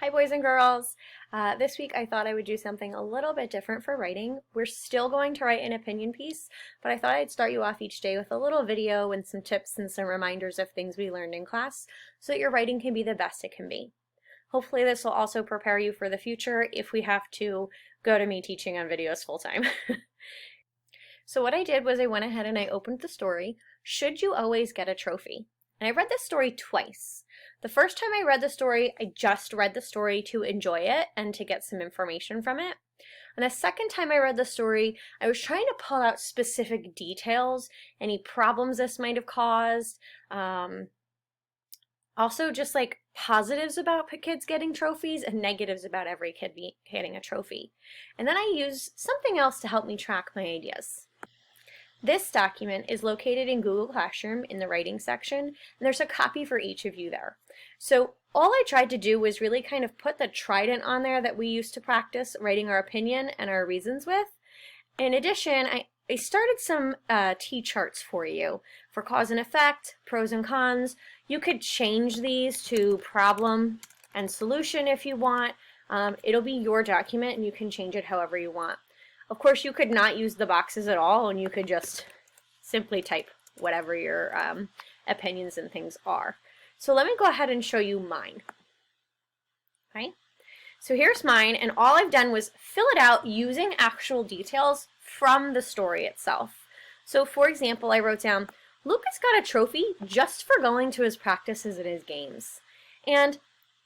Hi boys and girls! This week I thought I would do something a little bit different for writing. We're still going to write an opinion piece, but I thought I'd start you off each day with a little video and some tips and some reminders of things we learned in class so that your writing can be the best it can be. Hopefully this will also prepare you for the future if we have to go to me teaching on videos full time. So what I did was I went ahead and I opened the story, Should You Always Get a Trophy? And I read this story twice. The first time I read the story, I just read the story to enjoy it and to get some information from it. And the second time I read the story, I was trying to pull out specific details, any problems this might have caused, also just like positives about kids getting trophies and negatives about every kid getting a trophy. And then I used something else to help me track my ideas. This document is located in Google Classroom in the writing section, and there's a copy for each of you there. So all I tried to do was really kind of put the trident on there that we used to practice writing our opinion and our reasons with. In addition, I started some T-charts for you for cause and effect, pros and cons. You could change these to problem and solution if you want. It'll be your document and you can change it however you want. Of course, you could not use the boxes at all, and you could just simply type whatever your opinions and things are. So let me go ahead and show you mine. Okay? So here's mine, and all I've done was fill it out using actual details from the story itself. So for example, I wrote down, Lucas got a trophy just for going to his practices and his games. And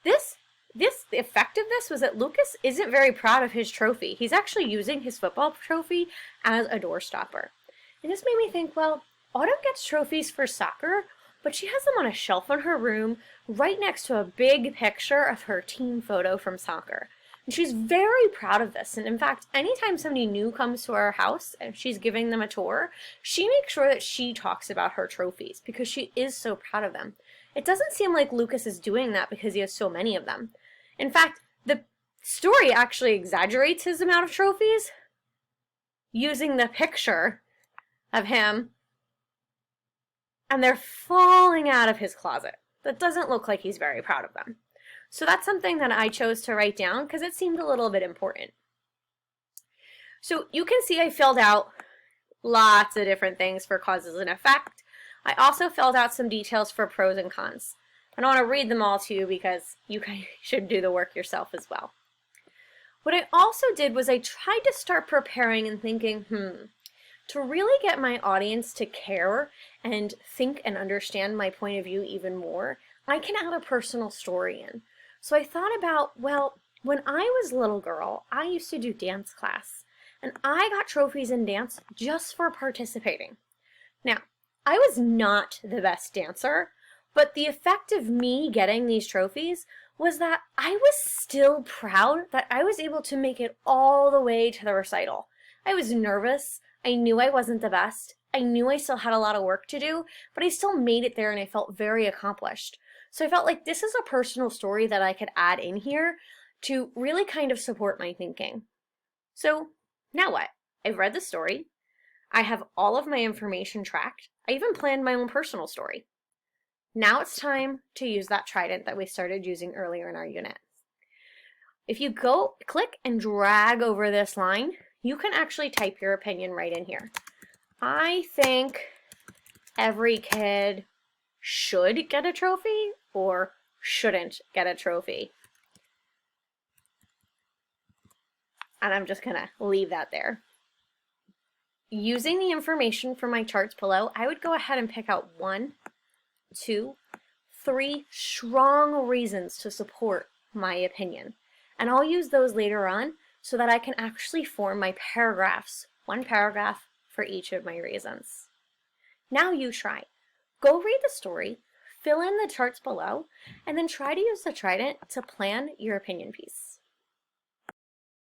the effect of this was that Lucas isn't very proud of his trophy. He's actually using his football trophy as a doorstopper. And this made me think, well, Autumn gets trophies for soccer, but she has them on a shelf in her room right next to a big picture of her team photo from soccer. And she's very proud of this. And in fact, anytime somebody new comes to our house and she's giving them a tour, she makes sure that she talks about her trophies because she is so proud of them. It doesn't seem like Lucas is doing that because he has so many of them. In fact, the story actually exaggerates his amount of trophies using the picture of him, and they're falling out of his closet. That doesn't look like he's very proud of them. So that's something that I chose to write down because it seemed a little bit important. So you can see I filled out lots of different things for causes and effect. I also filled out some details for pros and cons. I don't want to read them all to you because you should do the work yourself as well. What I also did was I tried to start preparing and thinking, to really get my audience to care and think and understand my point of view even more, I can add a personal story in. So I thought about, well, when I was a little girl, I used to do dance class, and I got trophies in dance just for participating. Now, I was not the best dancer, but the effect of me getting these trophies was that I was still proud that I was able to make it all the way to the recital. I was nervous. I knew I wasn't the best. I knew I still had a lot of work to do, but I still made it there and I felt very accomplished. So I felt like this is a personal story that I could add in here to really kind of support my thinking. So now what? I've read the story. I have all of my information tracked. I even planned my own personal story. Now it's time to use that trident that we started using earlier in our unit. If you go click and drag over this line, you can actually type your opinion right in here. I think every kid should get a trophy or shouldn't get a trophy. And I'm just gonna leave that there. Using the information from my charts below, I would go ahead and pick out 1, 2, 3 strong reasons to support my opinion. And I'll use those later on so that I can actually form my paragraphs, 1 paragraph for each of my reasons. Now you try. Go read the story, fill in the charts below, and then try to use the trident to plan your opinion piece.